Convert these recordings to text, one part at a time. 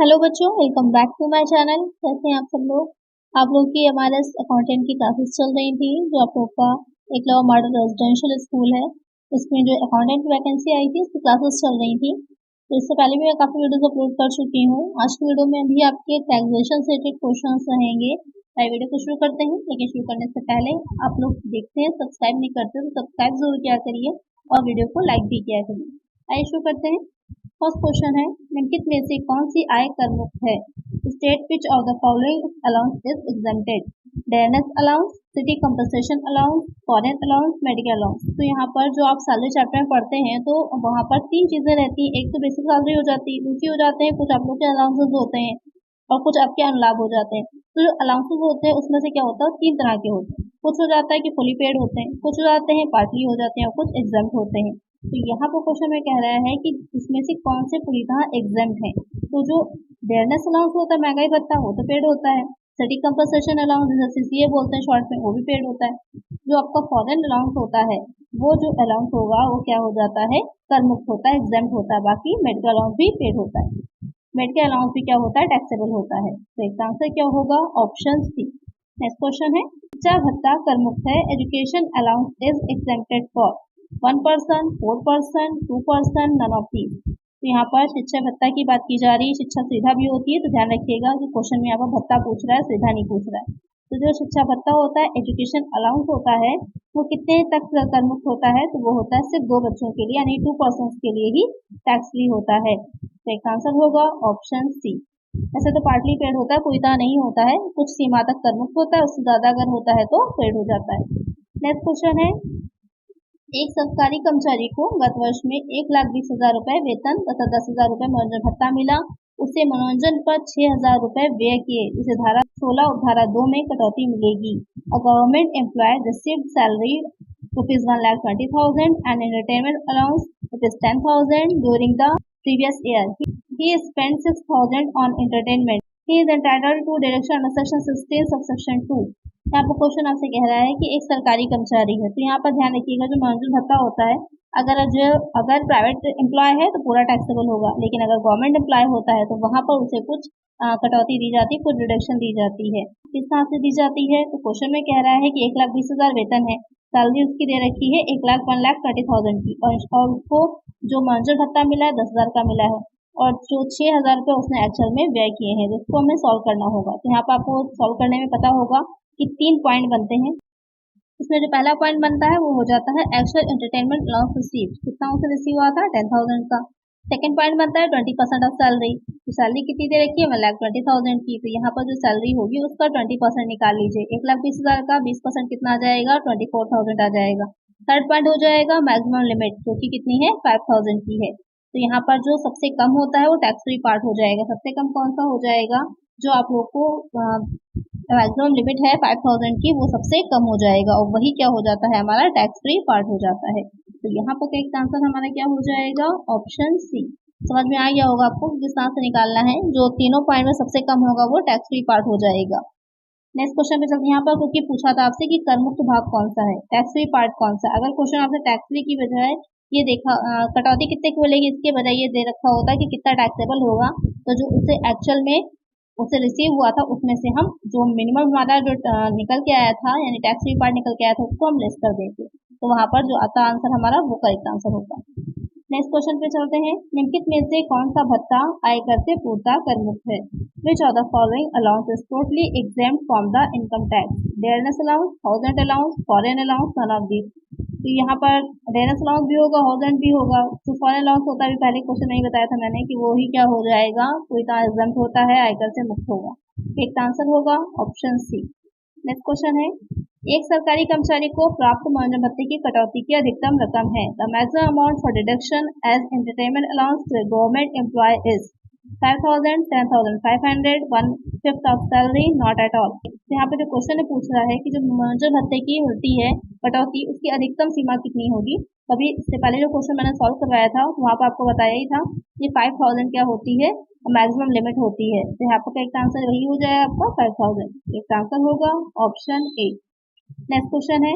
Hello बच्चों, welcome back to my channel. कैसे हैं आप सब लोग। आप लोग की हमारे अकाउंटेंट की क्लासेस चल रही थी, जो आप लोग का एकलव्य मॉडल रेजिडेंशियल स्कूल है, उसमें जो अकाउंटेंट वैकेंसी आई थी उसकी क्लासेस चल रही थी। तो इससे पहले भी मैं काफ़ी वीडियोस अपलोड कर चुकी हूँ। आज की वीडियो में भी आपके टैक्सेशन से रिलेटेड क्वेश्चन रहेंगे। वीडियो को शुरू करते हैं, लेकिन शुरू करने से पहले आप लोग देखते हैं सब्सक्राइब नहीं करते तो सब्सक्राइब जरूर किया करिए और वीडियो को लाइक भी किया करिए। आइए शुरू करते हैं। फर्स्ट क्वेश्चन है, निम्नलिखित में से कौन सी आय कर मुक्त है। State which of the following allowance is exempted. Dearness allowance, city compensation allowance, foreign allowance, medical allowance. तो यहाँ पर जो आप सैलरी चैप्टर में पढ़ते हैं तो वहाँ पर तीन चीजें रहती हैं। एक तो बेसिक सैलरी हो जाती है, दूसरी हो जाते हैं कुछ आप लोग के अलाउंसेस होते हैं और कुछ आपके अनुलाभ हो जाते हैं। तो जो अलाउंसेस होते हैं उसमें से क्या होता है, तीन तरह के होते हैं। कुछ हो जाता है कि फुली पेड होते हैं, कुछ हो जाते हैं पार्टली हो जाते हैं और कुछ एग्जाम्प्ट होते हैं। तो यहाँ पर क्वेश्चन में कह रहा है कि इसमें से कौन से पूरीतः एग्जाम्प्ट है। तो जो डेयरनेस अलाउंस होता है, महंगाई भत्ता, वो तो पेड होता है। सिटी कंपनसेशन अलाउंस जैसे सीसीए बोलते हैं शॉर्ट में, वो भी पेड होता है। जो आपका फॉरेन अलाउंस होता है, वो जो अलाउंस होगा वो क्या हो जाता है, कर मुक्त होता है, एग्जाम्प्ट होता है। बाकी मेडिकल अलाउंस भी पेड होता है। मेडिकल अलाउंस भी क्या होता है, टैक्सेबल होता है। तो इसका आंसर क्या होगा, ऑप्शन सी। नेक्स्ट क्वेश्चन है, शिक्षा भत्ता कर मुक्त है। Education allowance is exempted for 1%, 4%, 2%, none of these. तो यहाँ पर शिक्षा भत्ता की बात की जा रही है। शिक्षा सुविधा भी होती है, तो ध्यान रखिएगा कि क्वेश्चन में यहाँ पर भत्ता पूछ रहा है, सुविधा नहीं पूछ रहा है। तो जो शिक्षा भत्ता होता है, एजुकेशन अलाउंस होता है, वो कितने तक कर मुक्त होता है, तो वो होता है सिर्फ 2 बच्चों के लिए, यानी 2% के लिए ही टैक्स फ्री होता है। तो एक आंसर होगा ऑप्शन सी। ऐसे तो पार्टली पेड होता है, पूरी तरह नहीं होता है, कुछ सीमा तक कर मुक्त होता है, उससे ज्यादा अगर होता है तो पेड हो जाता है। नेक्स्ट क्वेश्चन है, एक सरकारी कर्मचारी को गत वर्ष में 1,20,000 रुपए वेतन तथा 10,000 रुपए मनोरंजन भत्ता मिला। उसे मनोरंजन पर 6,000 रुपए व्यय किए, जिसे धारा 16 उपधारा 2 में कटौती मिलेगी। A government employ received salary ₹1,20,000 and entertainment allowance ₹10,000 during the previous year. He spent 6,000 on entertainment. He is entitled to deduction under section 16 subsection 2. यहाँ पर क्वेश्चन आपसे कह रहा है कि एक सरकारी कर्मचारी है, तो यहाँ पर ध्यान रखिएगा जो मनोरंजन भत्ता होता है, अगर प्राइवेट एम्प्लॉय है तो पूरा टैक्सेबल होगा, लेकिन अगर गवर्नमेंट एम्प्लॉय होता है तो वहां पर उसे कुछ कटौती दी जाती है, कुछ डिडक्शन दी जाती है। किस तरह से दी जाती है, तो क्वेश्चन में कह रहा है कि 1,20,000 वेतन है, सैलरी उसकी दे रखी है 1,30,000 की, और उसको जो मनोरंजन भत्ता मिला है 10,000 का मिला है, और जो 6,000 रुपये उसने एक्चुअल में व्यय किए हैं, उसको हमें सॉल्व करना होगा। तो यहाँ पर आपको सॉल्व करने में पता होगा कि 3 पॉइंट बनते हैं। इसमें जो पहला पॉइंट बनता है वो हो जाता है एक्चुअल एंटरटेनमेंट अलाउंस रिसीव, कितना उसे रिसीव हुआ था, 10,000 का। सेकंड पॉइंट बनता है 20% ऑफ सैलरी, तो सैलरी कितनी दे रखी है, 1,20,000 की, तो यहाँ पर जो सैलरी होगी उसका 20% निकाल लीजिए। 1,20,000 का 20% कितना आ जाएगा, 24,000 आ जाएगा। थर्ड पॉइंट हो जाएगा मैक्सिमम लिमिट, जो कि कितनी है, 5,000 की है। तो यहाँ पर जो सबसे कम होता है वो टैक्स फ्री पार्ट हो जाएगा। सबसे कम कौन सा हो जाएगा, जो आप लोग को मैक्सिमम लिमिट है 5,000 की, वो सबसे कम हो जाएगा और वही क्या हो जाता है, हमारा टैक्स फ्री पार्ट हो जाता है। तो यहाँ पर करेक्ट आंसर हमारा क्या हो जाएगा, ऑप्शन सी। समझ में आ गया होगा आपको किस तरह से निकालना है, जो तीनों पॉइंट में सबसे कम होगा वो टैक्स फ्री पार्ट हो जाएगा। नेक्स्ट क्वेश्चन पे चलते, यहाँ पर क्योंकि पूछा था आपसे कि कर मुक्त भाग कौन सा है, टैक्स फ्री पार्ट कौन सा। अगर क्वेश्चन आपसे टैक्स फ्री की बजाय ये देखा कटौती कितने की मिलेगी, इसके बजाय ये दे रखा होता कि कितना टैक्सेबल होगा, तो जो उसे एक्चुअल में उसे रिसीव हुआ था उसमें से हम जो मिनिमम हमारा जो निकल के आया था, यानी टैक्स फ्री पार्ट निकल के आया था, उसको हम लेस कर देंगे, तो वहां पर जो आता आंसर हमारा वो करेक्ट आंसर होगा। नेक्स्ट क्वेश्चन पे चलते हैं, निम्नलिखित में से कौन सा भत्ता आयकर से पूर्णतः कर मुक्त है। Which of the following allowance is totally exempt from the income tax. Dearness allowance, thousand allowance, foreign allowance, none of these. तो यहाँ पर डेयरनेस अलाउंस भी होगा, थाउजेंड भी होगा। जो फॉरेन अलाउंस होता है, पहले क्वेश्चन नहीं बताया था मैंने कि वो ही क्या हो जाएगा, पूरी तरह एग्जेम्प्ट होता है, आयकर से मुक्त होगा। एक आंसर होगा ऑप्शन सी। नेक्स्ट क्वेश्चन है, एक सरकारी कर्मचारी को प्राप्त मनोरंजन भत्ते की कटौती की अधिकतम रकम है। The maximum amount for deduction as entertainment allowance to government employ is 5,000, 10,500, 1/5 of salary, not at all. तो यहाँ पे जो क्वेश्चन पूछ रहा है कि जो मनोरंजन भत्ते की होती है कटौती, उसकी अधिकतम सीमा कितनी होगी। अभी इससे पहले जो क्वेश्चन मैंने सॉल्व करवाया था वहाँ पर आपको बताया ही था कि 5,000 क्या होती है, मैक्सिमम लिमिट होती है। तो यहाँ पर एक आंसर वही हो जाएगा आपका 5,000। एक आंसर होगा ऑप्शन ए। नेक्स्ट क्वेश्चन है,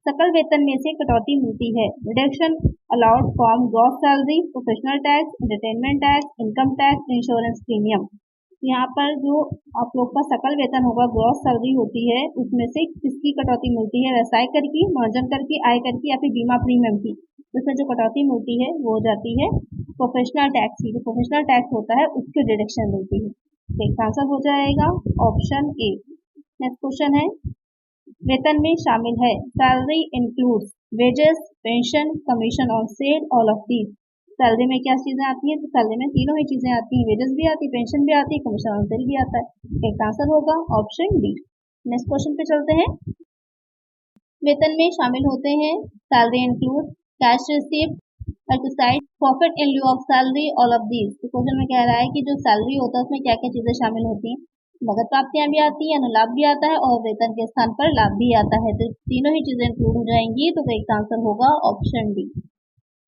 सकल वेतन में से कटौती मिलती है। Reduction allowed from gross salary, professional tax, entertainment tax, income tax, insurance premium. यहाँ पर जो आप लोग का सकल वेतन होगा, ग्रॉस सैलरी होती है, उसमें से किसकी कटौती मिलती है? व्यवसाय कर की, मार्जिन कर की, आय कर की या फिर बीमा प्रीमियम की। उसमें जो कटौती मिलती है वो हो जाती है प्रोफेशनल टैक्स की। जो प्रोफेशनल टैक्स होता है उसकी डिडक्शन मिलती है। तो इसका आंसर हो जाएगा ऑप्शन ए। नेक्स्ट क्वेश्चन है, वेतन में शामिल है salary includes wages, pension, commission on sale, all of these. Salary में क्या चीजें आती है? तो सैलरी में तीनों ही चीजें आती हैं, वेजेस भी आती है, पेंशन भी आती है, कमीशन ऑन सेल भी आता है। इसका आंसर होगा ऑप्शन डी। नेक्स्ट क्वेश्चन पे चलते हैं। वेतन में शामिल होते हैं salary include cash received, exercise, profit in लिeu of salary, all of these. तो क्वेश्चन में कह रहा है कि जो सैलरी होता है उसमें क्या क्या चीजें शामिल होती हैं? नगद प्राप्तियां भी आती है, अनुलाभ भी आता है और वेतन के स्थान पर लाभ भी आता है। तो तीनों ही चीजें इंक्लूड हो जाएंगी। तो इसका आंसर होगा ऑप्शन डी।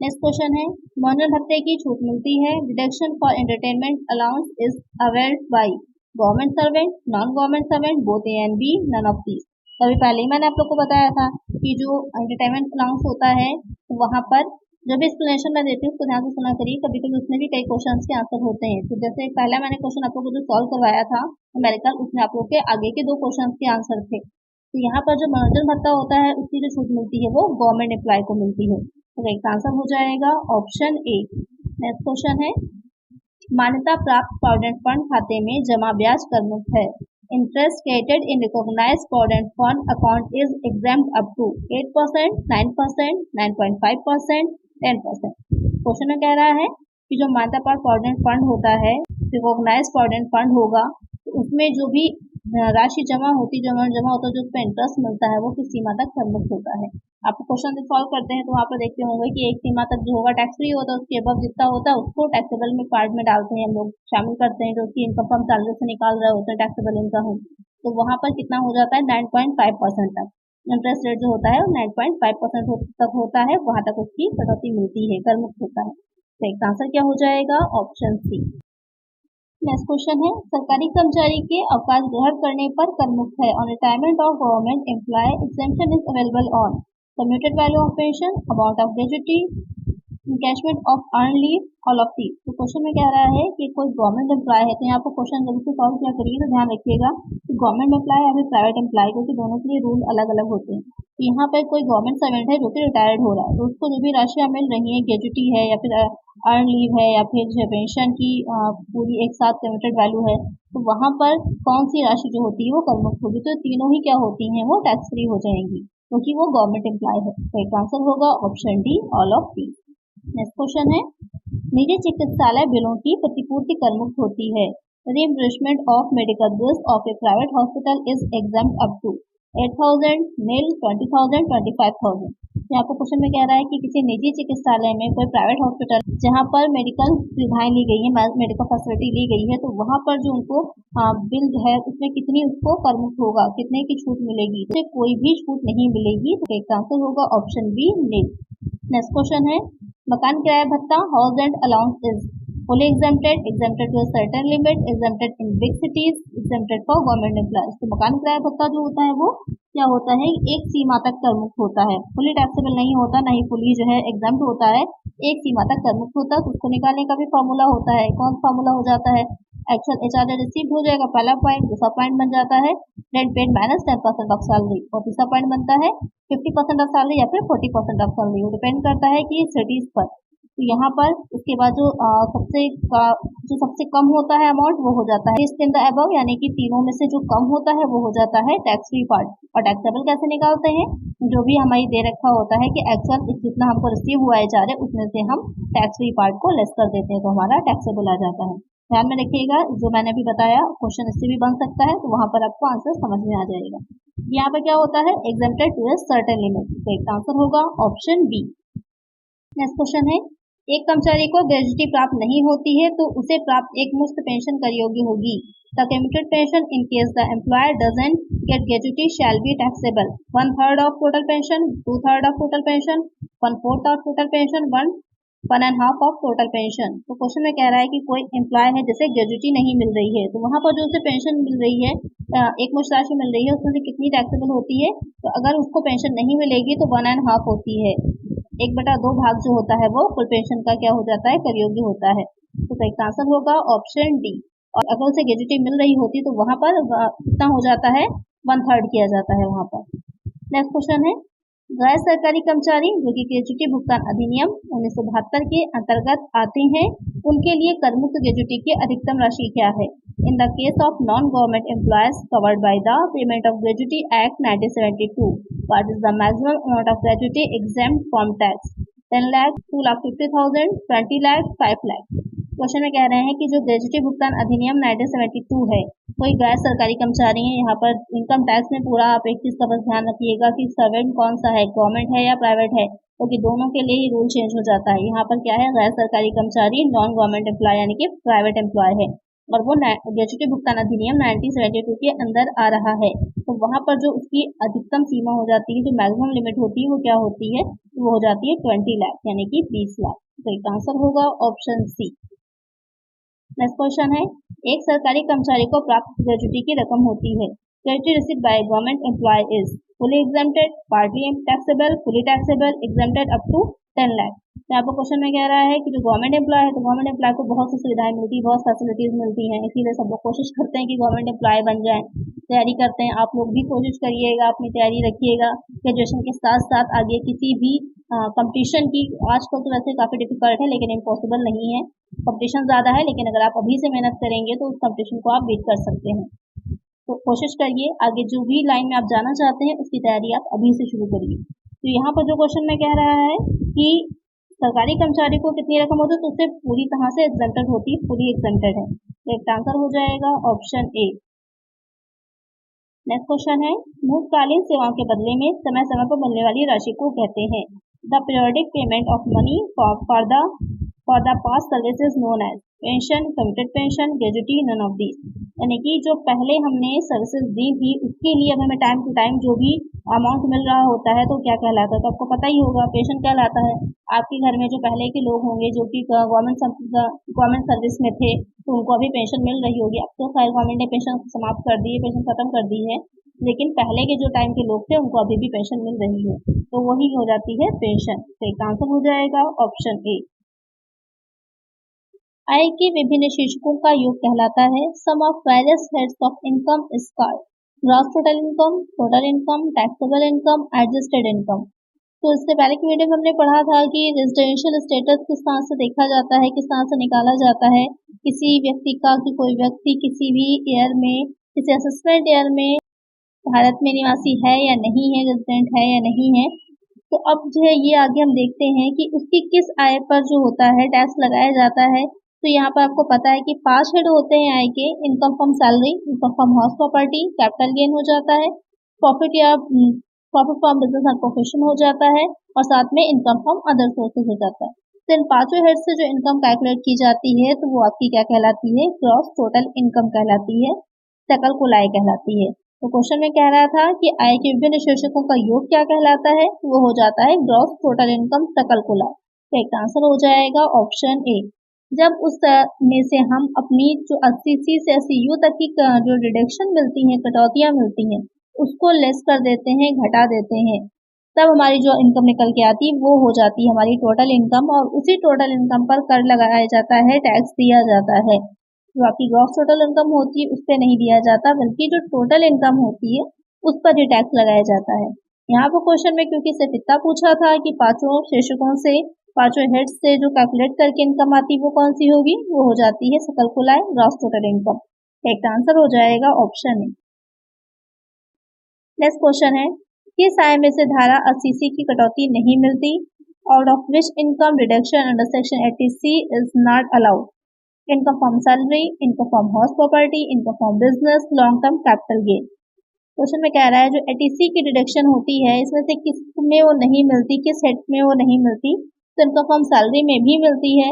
नेक्स्ट क्वेश्चन है, मनोरंजन भत्ते की छूट मिलती है। Deduction for entertainment allowance is availed by government servant, non government servant, both A and B, none of these. तो अभी पहले ही मैंने आप लोग को बताया था कि जो एंटरटेनमेंट अलाउंस होता है तो वहां पर जो भी एक्सप्लेनेशन मैं देती हूँ उसको ध्यान से सुना करिए। कभी कभी उसमें भी कई क्वेश्चंस के आंसर होते हैं। तो जैसे पहला मैंने क्वेश्चन आप लोग को जो सॉल्व करवाया था अमेरिकन, उसमें आप लोग के आगे के 2 क्वेश्चंस के आंसर थे। तो यहाँ पर जो मनोरंजन भत्ता होता है उसकी जो छूट मिलती है वो गवर्नमेंट एम्प्लॉय को मिलती है। तो इसका आंसर हो जाएगा ऑप्शन ए। नेक्स्ट क्वेश्चन है, मान्यता प्राप्त प्रोविडेंट फंड खाते में जमा ब्याज कर मुक्त है। Interest credited in recognised provident fund account is exempt up to 8%, 9%, 9.5%, 10%। Question में कह रहा है कि जो मान्यता प्राप्त प्रोविडेंट फंड होता है, रिकॉग्नाइज्ड प्रोविडेंट फंड होगा, तो उसमें जो भी राशि जमा होती है, जमा होता है, जो उसमें इंटरेस्ट मिलता है वो किस सीमा तक कर मुक्त होता है। आप क्वेश्चन सॉल्व करते हैं तो वहाँ पर देखते होंगे कि एक सीमा तक जो होगा टैक्स फ्री होता है, उसके अबव जितना होता है उसको टैक्सेबल में पार्ट में डालते हैं, हम लोग शामिल करते हैं, जो उसकी इनकम फ्रॉम सैलरी से निकाल रहे होते हैं टैक्सेबल इनकम। तो वहाँ पर कितना हो जाता है 9.5% तक इंटरेस्ट रेट जो होता है 9.5% तक होता है, वहां तक उसकी कटौती मिलती है, कर मुक्त होता है। तो इसका आंसर क्या हो जाएगा ऑप्शन सी। नेक्स्ट क्वेश्चन है, सरकारी कर्मचारी के अवकाश ग्रहण करने पर कर मुक्त है। On retirement of government employee exemption is available on commuted value of pension, amount of gratuity, encashment of earned leave, all of these. तो क्वेश्चन में कह रहा है कि कोई गवर्नमेंट एम्प्लॉय है, तो यहाँ पर क्वेश्चन जब से सॉल्व किया करिए तो ध्यान रखिएगा कि गवर्नमेंट एम्प्लॉय या फिर प्राइवेट एम्प्लॉय, क्योंकि दोनों के लिए रूल अलग अलग होते हैं। तो यहाँ पर कोई गवर्नमेंट सर्वेंट है जो कि रिटायर्ड हो रहा है, तो उसको जो भी राशियां मिल रही है, ग्रेजुटी है या फिर अर्न लीव है या फिर जो पेंशन की पूरी एक साथ कमिटेड वैल्यू है, तो वहां पर कौन सी राशि जो होती है वो कर मुक्त होगी। तो तीनों ही क्या होती हैं, वो टैक्स फ्री हो जाएंगी क्योंकि वो गवर्नमेंट एम्प्लॉय है। तो एक आंसर होगा option D, all of the. Next question है, निजी चिकित्सालय बिलों की प्रतिपूर्ति कर मुक्त होती है। Reimbursement of medical bills of a private hospital is exempt up to 8,000, nil, 20,000, 25,000। यहाँ पर क्वेश्चन में कह रहा है कि किसी निजी चिकित्सालय में कोई प्राइवेट हॉस्पिटल जहाँ पर मेडिकल सुविधाएं ली गई है, मेडिकल फैसिलिटी ली गई है, तो वहाँ पर जो उनको बिल है उसमें कितनी उसको कर मुक्त होगा, कितने की छूट मिलेगी। तो कोई भी छूट नहीं मिलेगी। तो इसका आंसर होगा ऑप्शन बी, नील। नेक्स्ट क्वेश्चन है, मकान किराया भत्ता house rent allowance is fully exempted, exempted to a certain limit, exempted in big cities, exempted for government employees। तो मकान किराया भत्ता जो होता है वो क्या होता है, एक सीमा तक कर मुक्त होता है, फुली टैक्सेबल नहीं होता, ना ही फुली जो है एग्जाम्प्ट होता है, एक सीमा तक कर मुक्त होता है। तो उसको निकालने का भी फॉर्मूला होता है। कौन फॉर्मूला हो जाता है, एक्चुअल एचआर रिसीव हो जाएगा पहला पॉइंट, दूसरा पॉइंट बन जाता है rent paid minus 10% of salary, और तीसरा पॉइंट बनता है 50% ऑफ सैलरी या फिर 40% ऑफ सैलरी, वो डिपेंड करता है कि सिटीज पर। तो यहाँ पर उसके बाद जो सबसे कम होता है अमाउंट वो हो जाता है इन द अबव, यानी कि तीनों में से जो कम होता है वो हो जाता है टैक्स फ्री पार्ट। और टैक्सेबल कैसे निकालते हैं, जो भी हमारी दे रखा होता है कि एक्चुअल जितना हमको रिसीव हुआ है एचआर उसमें से हम टैक्स फ्री पार्ट को लेस कर देते हैं, तो हमारा टैक्सेबल आ जाता है। ध्यान में रखिएगा, जो मैंने अभी बताया क्वेश्चन इससे भी बन सकता है, तो वहां पर आपको आंसर समझ में आ जाएगा। यहाँ पर क्या होता है, exempted to a certain limit. तो एक आंसर होगा ऑप्शन बी। नेक्स्ट क्वेश्चन है, एक कर्मचारी को ग्रेजुटी प्राप्त नहीं होती है तो उसे प्राप्त एक मुफ्त पेंशन कर योग्य होगी। The commuted pension in case the employer doesn't get gratuity shall be taxable 1/3 of total pension, 2/3 of total pension, 1/4 of total pension, 1.5 of total pension. तो क्वेश्चन में कह रहा है कि कोई एम्प्लॉय है जिसे ग्रेजुटी नहीं मिल रही है, तो वहां पर जो उसे पेंशन मिल रही है, एक मुश्त राशि मिल रही है, उसमें से कितनी टैक्सेबल होती है। तो अगर उसको पेंशन नहीं मिलेगी तो 1.5 होती है, 1/2 भाग जो होता है वो कुल पेंशन का क्या हो जाता है, कर योग्य होता है। तो इसका आंसर होगा ऑप्शन डी। और अगर उसे ग्रेजुटी मिल रही होती तो वहां पर कितना हो जाता है, 1/3 किया जाता है वहां पर। नेक्स्ट क्वेश्चन है, गैर सरकारी कर्मचारी जो कि ग्रेजुटी भुगतान अधिनियम 1972 के अंतर्गत आते हैं, उनके लिए कर मुक्त ग्रेजुटी की अधिकतम राशि क्या है? In the case of non government employees covered by the payment of gratuity act 1972, what is the maximum amount of gratuity exempt from tax? 10 lakh, 2,50,000, 20 lakh, 5 lakh। Question में कह रहे हैं कि जो ग्रेजुटी भुगतान अधिनियम 1972 है, कोई गैर सरकारी कर्मचारी है। यहाँ पर इनकम टैक्स में पूरा आप एक चीज का बस ध्यान रखिएगा कि सर्वेंट कौन सा है, गवर्नमेंट है या प्राइवेट है, क्योंकि दोनों के लिए ही रूल चेंज हो जाता है। यहाँ पर क्या है, गैर सरकारी कर्मचारी नॉन गवर्नमेंट एम्प्लॉय यानी कि प्राइवेट एम्प्लॉय है और वो ग्रेजुटी भुगतान अधिनियम 1972 के अंदर आ रहा है, तो वहां पर जो उसकी अधिकतम सीमा हो जाती है, जो मैक्सिमम लिमिट होती है, वो क्या होती है, वो हो जाती है 20 लाख यानी कि 20 लाख। तो इसका आंसर होगा ऑप्शन सी। नेक्स्ट क्वेश्चन है, एक सरकारी कर्मचारी को प्राप्त ग्रेजुटी की रकम होती है। Gratuity received by government employ is fully exempted, partly taxable, fully taxable, exempted up to 10 lakh. तो यहाँ पर क्वेश्चन में कह रहा है कि जो गवर्नमेंट एम्प्लॉय है, तो गवर्नमेंट एम्प्लॉय को बहुत सी सुविधाएं मिलती है, बहुत फैसिलिटीज मिलती हैं, इसीलिए सब लोग कोशिश करते हैं कि गवर्नमेंट एम्प्लॉय बन जाए, तैयारी करते हैं। आप लोग भी कोशिश करिएगा, अपनी तैयारी रखिएगा ग्रेजुएशन के साथ साथ आगे किसी भी कंपटीशन की। आजकल तो वैसे काफी डिफिकल्ट है लेकिन इम्पॉसिबल नहीं है, कंपटीशन ज्यादा है, लेकिन अगर आप अभी से मेहनत करेंगे तो उस कंपटीशन को आप बीट कर सकते हैं। तो कोशिश करिए, आगे जो भी लाइन में आप जाना चाहते हैं उसकी तैयारी आप अभी से शुरू करिए। तो यहाँ पर जो क्वेश्चन में कह रहा है कि सरकारी कर्मचारी को कितनी रकम होती है, तो उससे पूरी तरह से एग्जेम्प्टेड होती है, पूरी एग्जेम्प्टेड है। तो एक आंसर हो जाएगा ऑप्शन ए। नेक्स्ट क्वेश्चन है, मुफ्तकालीन सेवाओं के बदले में समय समय पर मिलने वाली राशि को कहते हैं। The periodic payment of money for the past services known as pension, committed pension, gratuity, none of these. यानी कि जो पहले हमने सर्विसेज दी थी उसके लिए अब हमें टाइम टू टाइम जो भी अमाउंट मिल रहा होता है तो क्या कहलाता है, तो आपको पता ही होगा, पेंशन कहलाता है। आपके घर में जो पहले के लोग होंगे जो कि गवर्नमेंट सर्विस में थे, तो उनको अभी पेंशन मिल रही होगी। अब तो खैर गवर्नमेंट ने पेंशन समाप्त कर दी है, पेंशन खत्म कर दी है, लेकिन पहले के जो टाइम के लोग थे उनको अभी भी पेंशन मिल रही है, तो वही हो जाती है पेंशन। तो एक आंसर हो जाएगा ऑप्शन ए। आय के विभिन्न शीर्षकों का योग कहलाता है। Sum of various heads of income is called gross total income, taxable income, adjusted income. तो इससे पहले की वीडियो में हमने पढ़ा था कि रेजिडेंशियल स्टेटस किस तरह से देखा जाता है, किस तरह से निकाला जाता है किसी व्यक्ति का, कि कोई व्यक्ति किसी भी ईयर में, किसी असेसमेंट ईयर में भारत में निवासी है या नहीं है, रेजिडेंट है या नहीं है। तो अब जो है ये आगे हम देखते हैं कि उसकी किस आय पर जो होता है टैक्स लगाया जाता है। तो यहाँ पर आपको पता है कि 5 हेड होते हैं आय के। Income from salary, income from house property, capital gain हो जाता है, प्रॉफिट या profit from business and profession हो जाता है, और साथ में इनकम फ्रॉम अदर सोर्सेज हो जाता है। तो इन पांचों हेड से जो इनकम कैलकुलेट की जाती है तो वो आपकी क्या कहलाती है, ग्रॉस टोटल इनकम कहलाती है, सकल कुल आय कहलाती है। तो क्वेश्चन में कह रहा था कि आय के विभिन्न शीर्षकों का योग क्या कहलाता है, वो हो जाता है ग्रॉस टोटल इनकम सकल कुल आय। तो एक आंसर हो जाएगा ऑप्शन ए। जब उस में से हम अपनी जो 80C से 80U तक की जो डिडक्शन मिलती है, कटौतियां मिलती हैं, उसको लेस कर देते हैं, घटा देते हैं, तब हमारी जो इनकम निकल के आती है वो हो जाती है हमारी टोटल इनकम, और उसी टोटल इनकम पर कर लगाया जाता है, टैक्स दिया जाता है। जो आपकी ग्रॉस टोटल इनकम होती है उस पर नहीं दिया जाता, बल्कि जो टोटल इनकम होती है उस पर ही टैक्स लगाया जाता है। यहाँ पर क्वेश्चन में क्योंकि सिर्फ इतना पूछा था कि पांचों शीर्षकों से, पांचों हेड्स से जो कैलकुलेट करके इनकम आती वो कौन सी होगी, वो हो जाती है सकल कुल आय, ग्रॉस टोटल इनकम। एक आंसर हो जाएगा ऑप्शन ए। नेक्स्ट क्वेश्चन है, किस आय में से धारा 80C की कटौती नहीं मिलती, out of which income deduction under section 80C is not allowed? Income from salary, income from house property, income from business, long term capital gain. Question में कह रहा है जो 80C की डिडक्शन होती है इसमें से किस में वो नहीं मिलती, किस हेड में वो नहीं मिलती? तो इनकम फ्रॉम सैलरी में भी मिलती है,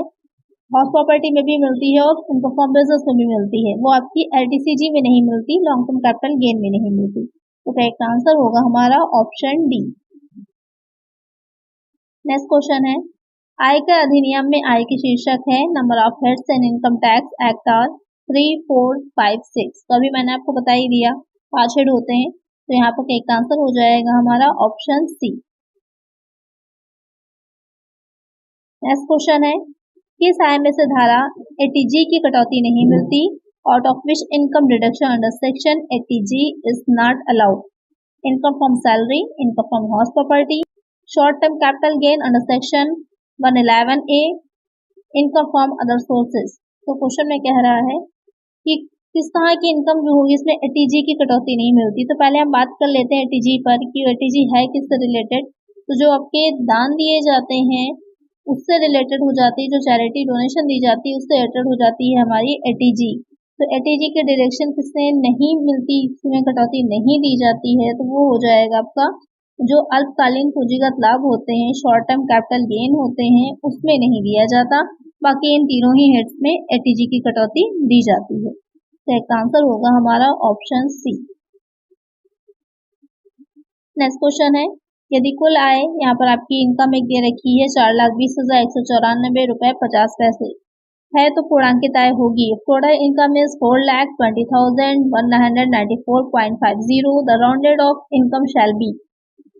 हाउस प्रॉपर्टी में भी मिलती है, और इनकम फ्रॉम बिजनेस में भी मिलती है। वो आपकी LTCG में नहीं मिलती, लॉन्ग टर्म कैपिटल गेन में नहीं मिलती। तो करेक्ट आंसर होगा हमारा ऑप्शन डी। नेक्स्ट क्वेश्चन है, आयकर अधिनियम में आय के शीर्षक है number of heads and income tax act are 3, 4, 5, 6। तो अभी मैंने आपको बता ही दिया 5 हेड होते हैं, तो यहाँ पर करेक्ट आंसर हो जाएगा हमारा ऑप्शन सी। नेक्स्ट क्वेश्चन है, किस आय में से धारा 80G की कटौती नहीं मिलती, out of which income deduction under section 80G is not allowed. Income from salary, income from house property, short-term capital gain under section 111A, income from other sources. तो क्वेश्चन में कह रहा है कि किस तरह की इनकम जो होगी इसमें एटीजी की कटौती नहीं मिलती। तो पहले हम बात कर लेते हैं एटीजी पर कि एटीजी है किससे रिलेटेड। तो जो आपके दान दिए जाते हैं उससे रिलेटेड हो जाती है, जो चैरिटी डोनेशन दी जाती है उससे रिलेटेड हो जाती है हमारी एटीजी। तो एटीजी के डिडक्शन किससे नहीं मिलती, इसमें कटौती नहीं दी जाती है, तो वो हो जाएगा आपका जो अल्पकालीन पूंजीगत लाभ होते हैं, शॉर्ट टर्म कैपिटल गेन होते हैं, उसमें नहीं दिया जाता। बाकी इन तीनों ही हेड्स में एटीजी की कटौती दी जाती है। तो इसका आंसर होगा हमारा ऑप्शन सी। नेक्स्ट क्वेश्चन है, यदि कुल आय यहाँ पर आपकी इनकम एक दे रखी है 4,20,194.50 है तो पूर्णांकित आय होगी। Total income is 4,20,194.50। The rounded off income shall be.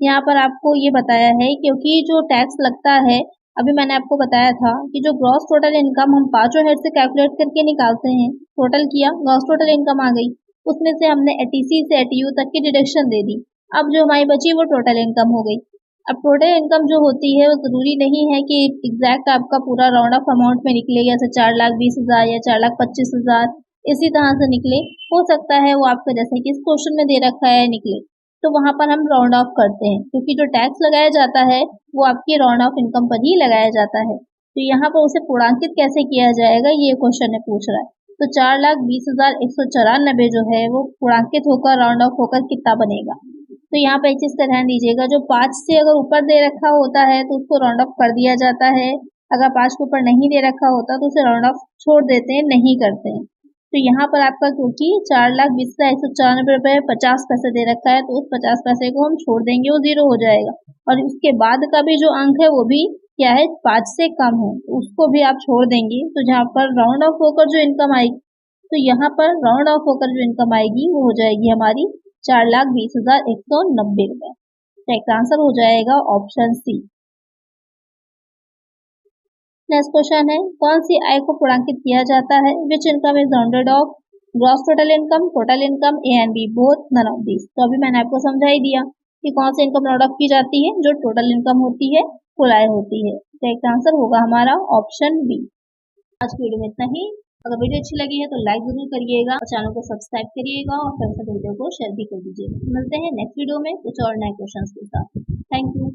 यहाँ पर आपको ये बताया है क्योंकि जो टैक्स लगता है, अभी मैंने आपको बताया था कि जो ग्रॉस टोटल इनकम हम पांचों हेड से कैलकुलेट करके निकालते हैं, टोटल किया, ग्रॉस टोटल इनकम आ गई, उसमें से हमने एटीसी से एटीयू तक की डिडक्शन दे दी। अब जो हमारी बची वो टोटल इनकम हो गई। अब टोटल इनकम जो होती है वो जरूरी नहीं है कि एग्जैक्ट आपका पूरा राउंड ऑफ अमाउंट में निकले, जैसे 4,20,000 या 4,25,000 इसी तरह से निकले। हो सकता है वो आपका जैसे कि इस क्वेश्चन में दे रखा है निकले, तो वहां पर हम राउंड ऑफ करते हैं क्योंकि जो टैक्स लगाया जाता है वो आपकी राउंड ऑफ इनकम पर ही लगाया जाता है। तो यहाँ पर उसे पूर्णांकित कैसे किया जाएगा ये क्वेश्चन में पूछ रहा है। तो 4,20,194 जो है वो पूर्णांकित होकर राउंड ऑफ होकर कितना बनेगा। तो यहाँ पे एक चीज का ध्यान दीजिएगा, जो 5 से अगर ऊपर दे रखा होता है तो उसको राउंड ऑफ कर दिया जाता है, अगर 5 के ऊपर नहीं दे रखा होता तो उसे राउंड ऑफ छोड़ देते हैं, नहीं करते हैं। तो यहाँ पर आपका क्योंकि 4,20,194.50 दे रखा है तो उस 50 पैसे को हम छोड़ देंगे, वो जीरो हो जाएगा। और उसके बाद का भी जो अंक है वो भी क्या है, 5 से कम है, तो उसको भी आप छोड़ देंगे। तो जहाँ पर राउंड ऑफ होकर जो इनकम आएगी, तो यहाँ पर राउंड ऑफ होकर जो इनकम आएगी वो हो जाएगी हमारी 4,20,190 रुपए। तो इसका आंसर हो जाएगा ऑप्शन सी। नेक्स्ट क्वेश्चन है, कौन सी आय को पूर्णांकित किया जाता है। Which income is rounded off, gross total income, total income, A and B, both, none of this. तो अभी मैंने आपको समझा ही दिया कि कौन सी इनकम राउंड ऑफ की जाती है, जो टोटल इनकम होती है, कुल आय होती है। तो इसका आंसर होगा हमारा ऑप्शन बी। आज की वीडियो में इतना ही। अगर वीडियो अच्छी लगी है तो लाइक जरूर करिएगा और चैनल को सब्सक्राइब करिएगा और फ्रेंड्स वीडियो को शेयर भी कर दीजिएगा। मिलते हैं नेक्स्ट वीडियो में कुछ और नए क्वेश्चंस के साथ। Thank you.